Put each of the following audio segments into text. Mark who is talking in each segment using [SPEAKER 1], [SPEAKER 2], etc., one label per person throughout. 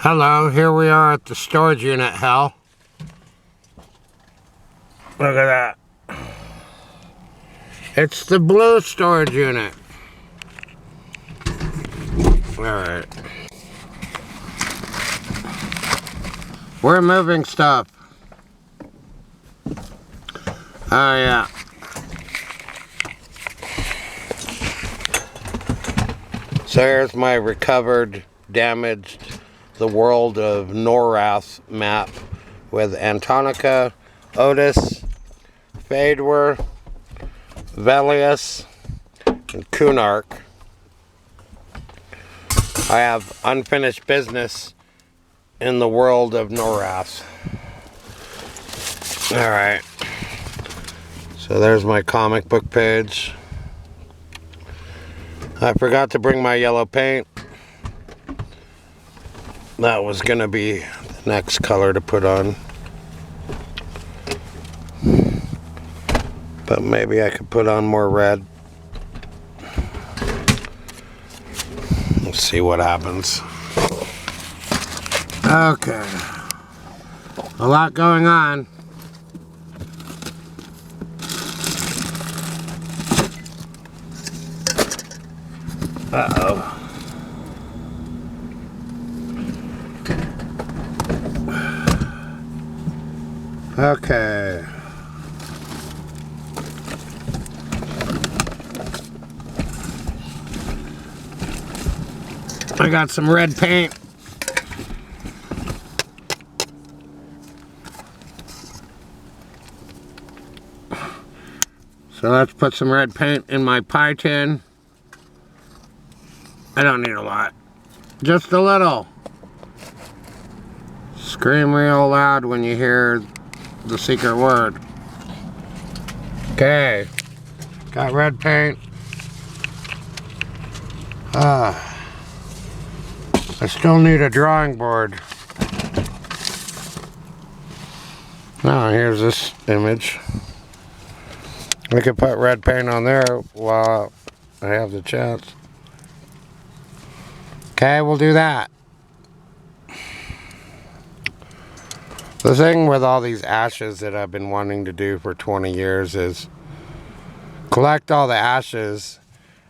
[SPEAKER 1] Hello, here we are at the storage unit, Hal. Look at that. It's the blue storage unit. Alright. We're moving stuff. Oh yeah. So here's my recovered, damaged The World of Norath map with Antonica, Otis, Phaedwer, Velius, and Kunark. I have unfinished business in the world of Norath. Alright. So there's my comic book page. I forgot to bring my yellow paint. That was gonna be the next color to put on. But maybe I could put on more red. Let's see what happens. Okay. A lot going on. Uh-oh. Okay. I got some red paint. So let's put some red paint in my pie tin. I don't need a lot. Just a little. Scream real loud when you hear the secret word. Okay. Got red paint. I still need a drawing board. Oh, here's this image. I could put red paint on there while I have the chance. Okay, we'll do that. The thing with all these ashes that I've been wanting to do for 20 years is collect all the ashes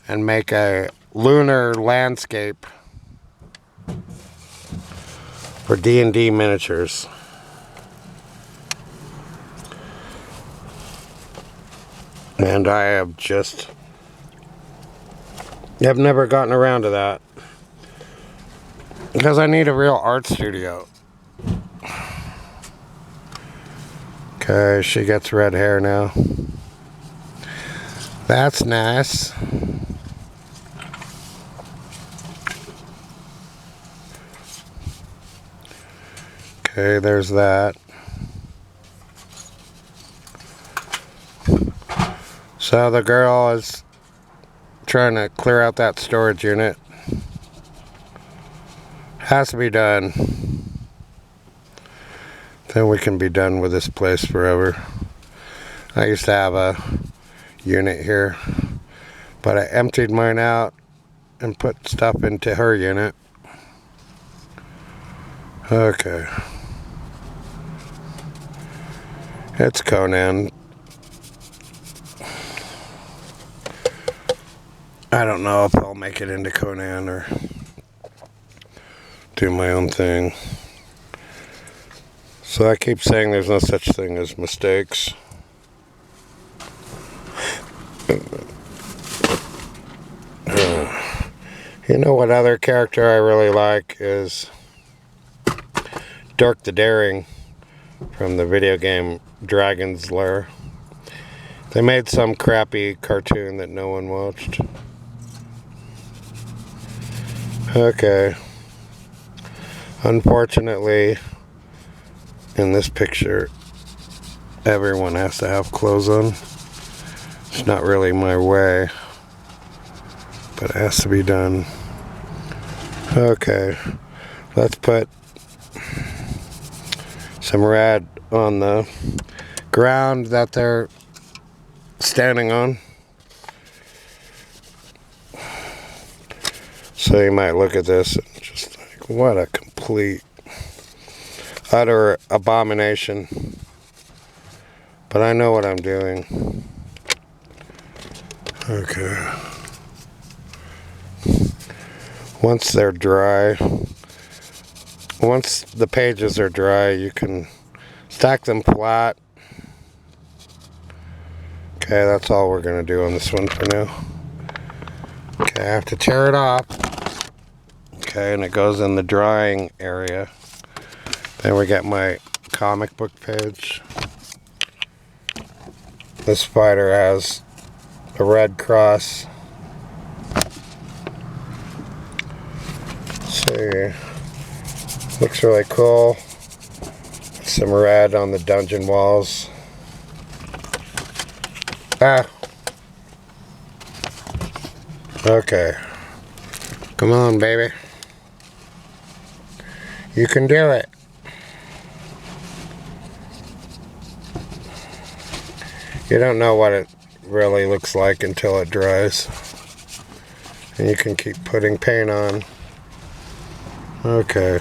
[SPEAKER 1] and make a lunar landscape for D&D miniatures. And I have never gotten around to that. Because I need a real art studio. Okay, she gets red hair now. That's nice. Okay, there's that. So the girl is trying to clear out that storage unit. Has to be done. Then we can be done with this place forever. I used to have a unit here, but I emptied mine out and put stuff into her unit. Okay. It's Conan. I don't know if I'll make it into Conan or do my own thing. So I keep saying there's no such thing as mistakes. You know what other character I really like is Dirk the Daring from the video game Dragon's Lair. They made some crappy cartoon that no one watched. Okay. Unfortunately, in this picture, everyone has to have clothes on. It's not really my way, but it has to be done. Okay, let's put some red on the ground that they're standing on. So you might look at this and just think, what a complete complete, utter abomination. But I know what I'm doing. Okay. Once they're dry, once the pages are dry, you can stack them flat. Okay, that's all we're gonna do on this one for now. Okay, I have to tear it off. Okay, and it goes in the drying area. Then we get my comic book page. This spider has a red cross. Let's see. Looks really cool. Some red on the dungeon walls. Ah. Okay. Come on, baby. You can do it. You don't know what it really looks like until it dries. And you can keep putting paint on. Okay.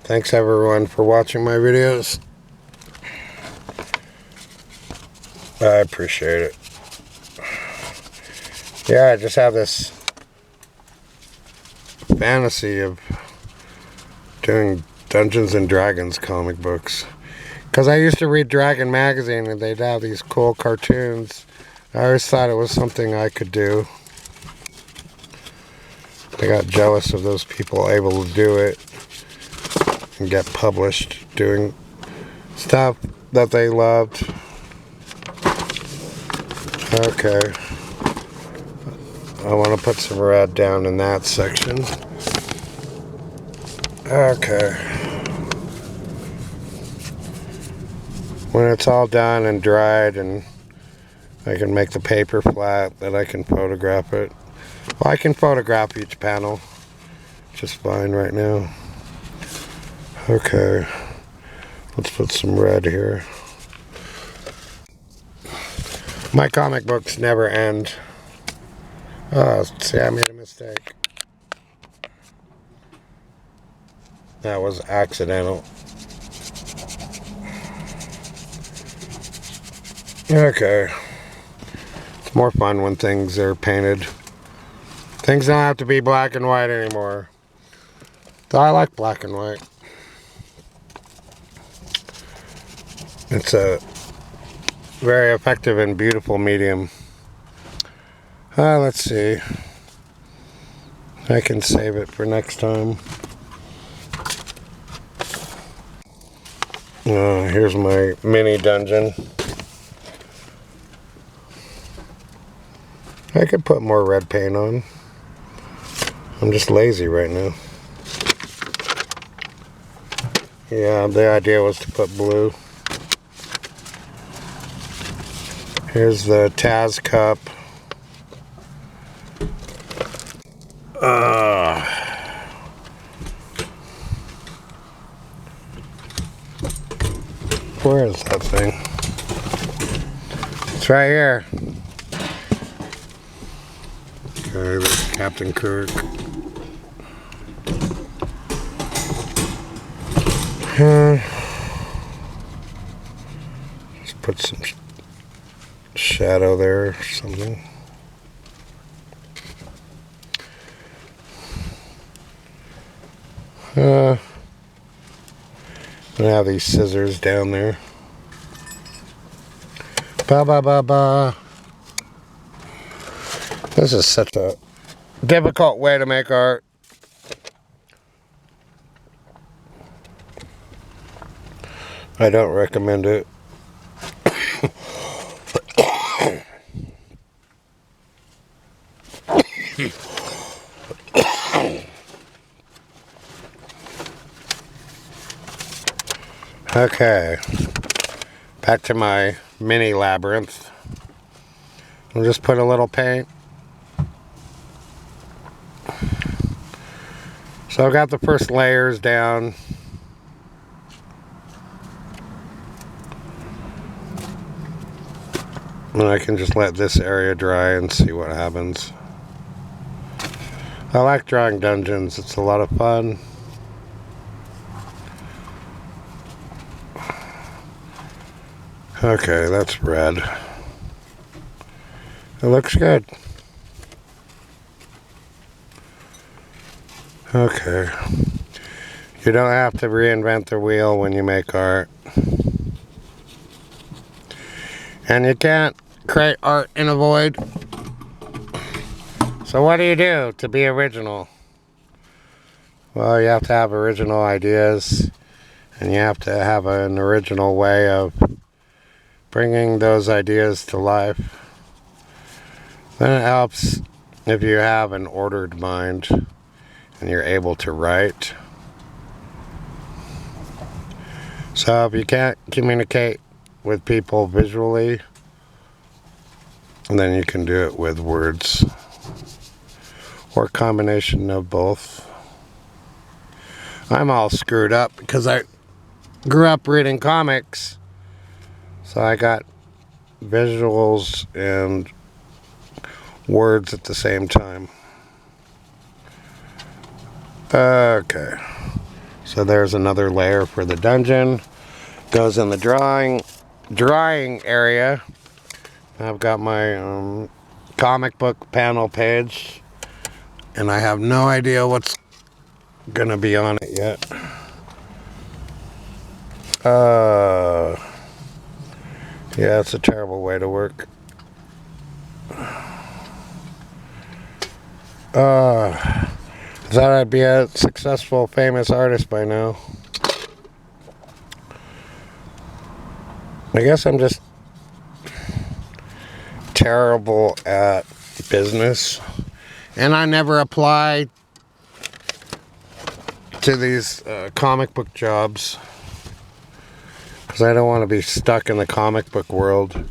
[SPEAKER 1] Thanks everyone for watching my videos. I appreciate it. Yeah, I just have this fantasy of doing Dungeons and Dragons comic books. Because I used to read Dragon Magazine and they'd have these cool cartoons. I always thought it was something I could do. I got jealous of those people able to do it and get published doing stuff that they loved. Okay. I want to put some red down in that section. Okay. When it's all done and dried and I can make the paper flat, then I can photograph it. Well, I can photograph each panel just fine right now. Okay. Let's put some red here. My comic books never end. Oh, see, I made a mistake. That was accidental. Okay. It's more fun when things are painted. Things don't have to be black and white anymore. Though I like black and white. It's a very effective and beautiful medium. Let's see. I can save it for next time. Here's my mini dungeon. I could put more red paint on. I'm just lazy right now. Yeah, the idea was to put blue. Here's the Taz cup. Where is that thing? It's right here. Okay, there's Captain Kirk. Just put some shadow there or something. I have these scissors down there. Ba ba ba ba. This is such a difficult way to make art. I don't recommend it. Okay, back to my mini labyrinth. I'll just put a little paint. So I've got the first layers down. And I can just let this area dry and see what happens. I like drawing dungeons, it's a lot of fun. Okay, that's red. It looks good. Okay. You don't have to reinvent the wheel when you make art. And you can't create art in a void. So what do you do to be original? Well, you have to have original ideas, and you have to have an original way of bringing those ideas to life. Then it helps if you have an ordered mind and you're able to write. So if you can't communicate with people visually, then you can do it with words, or a combination of both. I'm all screwed up because I grew up reading comics, so I got visuals and words at the same time. Okay, so there's another layer for the dungeon. Goes in the drying area. I've got my comic book panel page, and I have no idea what's gonna be on it yet. Yeah, it's a terrible way to work. Thought I'd be a successful, famous artist by now. I guess I'm just terrible at business, and I never apply to these comic book jobs because I don't want to be stuck in the comic book world.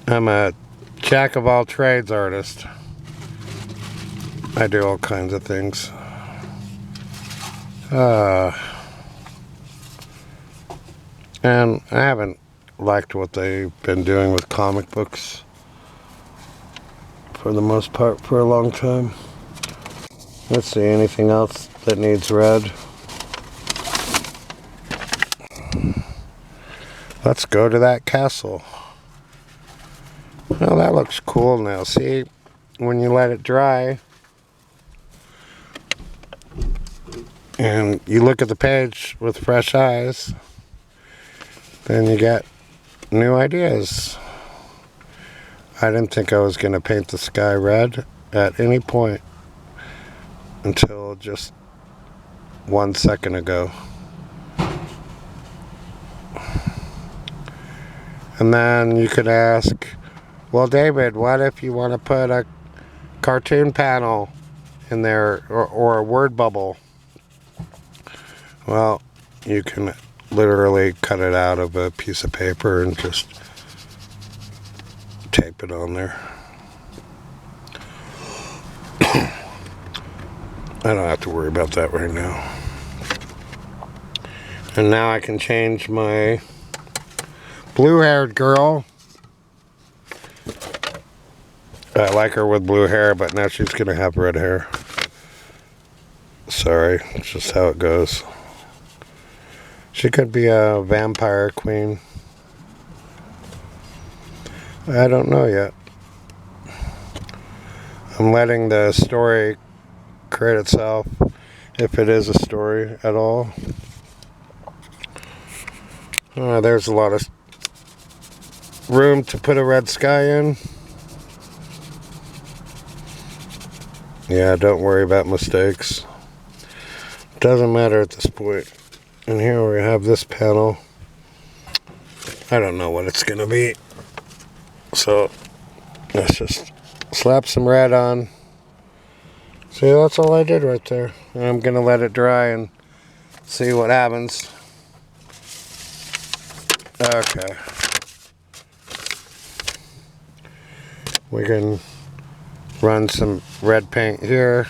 [SPEAKER 1] I'm a jack of all trades artist. I do all kinds of things. And I haven't liked what they've been doing with comic books for the most part for a long time. Let's see, anything else that needs red? Let's go to that castle. Well, that looks cool now. See, when you let it dry and you look at the page with fresh eyes, then you get new ideas. I didn't think I was going to paint the sky red at any point until just 1 second ago. And then you could ask, well, David, what if you want to put a cartoon panel in there, or a word bubble? Well, you can literally cut it out of a piece of paper and just tape it on there. I don't have to worry about that right now. And now I can change my blue-haired girl. I like her with blue hair, but now she's gonna have red hair. Sorry, it's just how it goes. She could be a vampire queen. I don't know yet. I'm letting the story create itself, if it is a story at all. There's a lot of room to put a red sky in. Yeah, don't worry about mistakes. Doesn't matter at this point. And here we have this panel. I don't know what it's gonna be. So let's just slap some red on. See, that's all I did right there. And I'm gonna let it dry and see what happens. Okay. We can run some red paint here.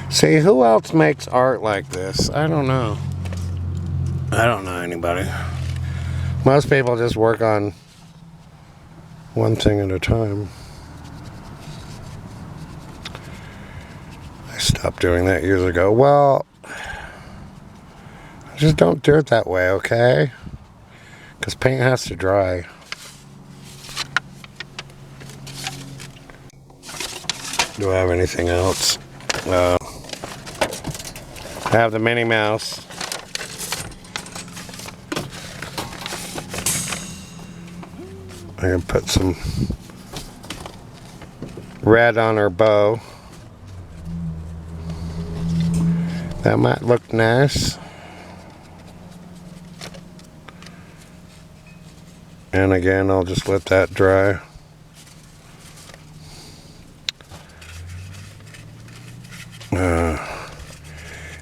[SPEAKER 1] See, who else makes art like this? I don't know. I don't know anybody. Most people just work on one thing at a time. I stopped doing that years ago. Well, Just don't do it that way, okay? Because paint has to dry. Do I have anything else? I have the Minnie Mouse. I'm going to put some red on her bow. That might look nice. And again, I'll just let that dry.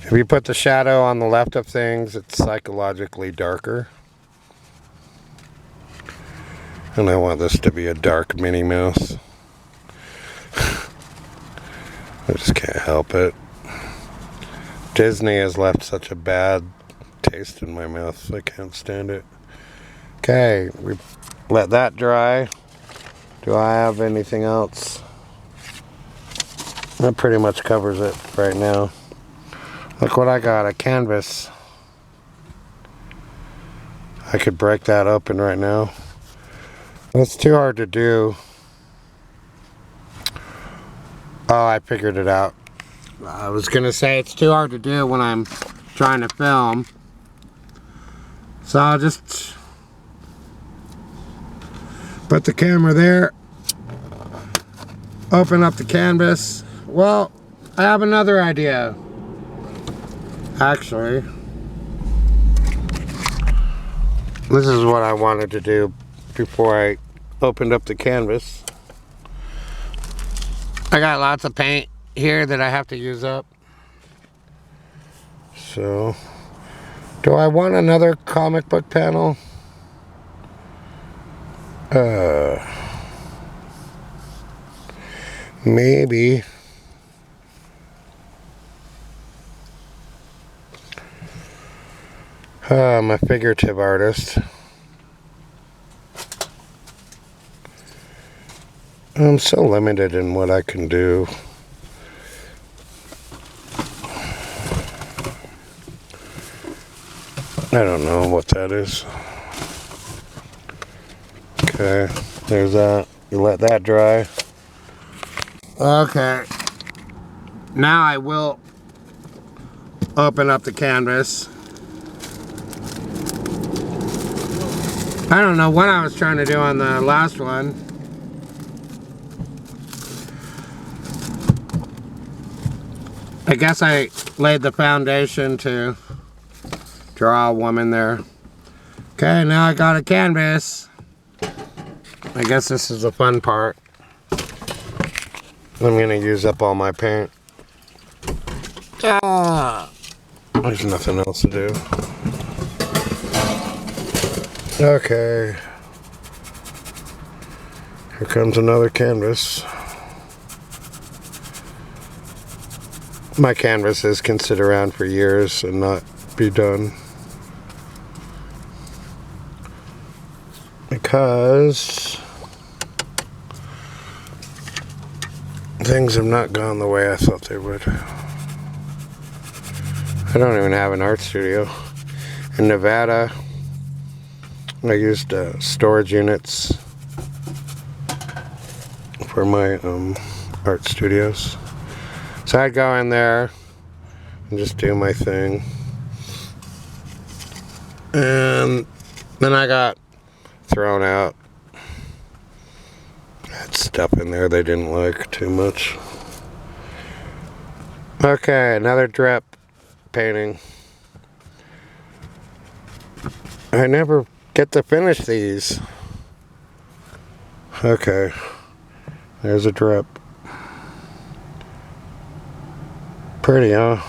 [SPEAKER 1] If you put the shadow on the left of things, it's psychologically darker. And I want this to be a dark Minnie Mouse. I just can't help it. Disney has left such a bad taste in my mouth, so I can't stand it. Okay, we let that dry. Do I have anything else? That pretty much covers it right now. Look what I got, a canvas. I could break that open right now. It's too hard to do. Oh, I figured it out. I was gonna say it's too hard to do when I'm trying to film. So I'll just put the camera there. Open up the canvas. Well, I have another idea. Actually, this is what I wanted to do before I opened up the canvas. I got lots of paint here that I have to use up. So, do I want another comic book panel? Maybe. I'm a figurative artist. I'm so limited in what I can do. I don't know what that is. Okay, there's that. You let that dry. Okay. Now I will open up the canvas. I don't know what I was trying to do on the last one. I guess I laid the foundation to draw a woman there. Okay, now I got a canvas. I guess this is the fun part. I'm gonna use up all my paint. There's nothing else to do. Okay. Here comes another canvas. My canvases can sit around for years and not be done. Because things have not gone the way I thought they would. I don't even have an art studio. In Nevada, I used storage units for my art studios. So I'd go in there and just do my thing. And then I got thrown out. Had stuff in there they didn't like too much. Okay, another drip painting. I never get to finish these. Okay, there's a drip. Pretty, huh?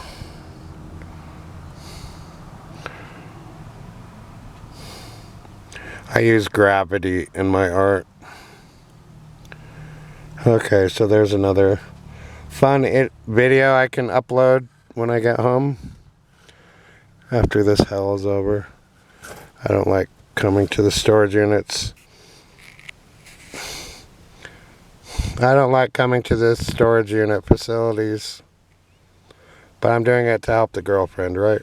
[SPEAKER 1] I use gravity in my art. Okay, so there's another fun video I can upload when I get home. After this hell is over. I don't like coming to the storage units. I don't like coming to the storage unit facilities. But I'm doing it to help the girlfriend, right?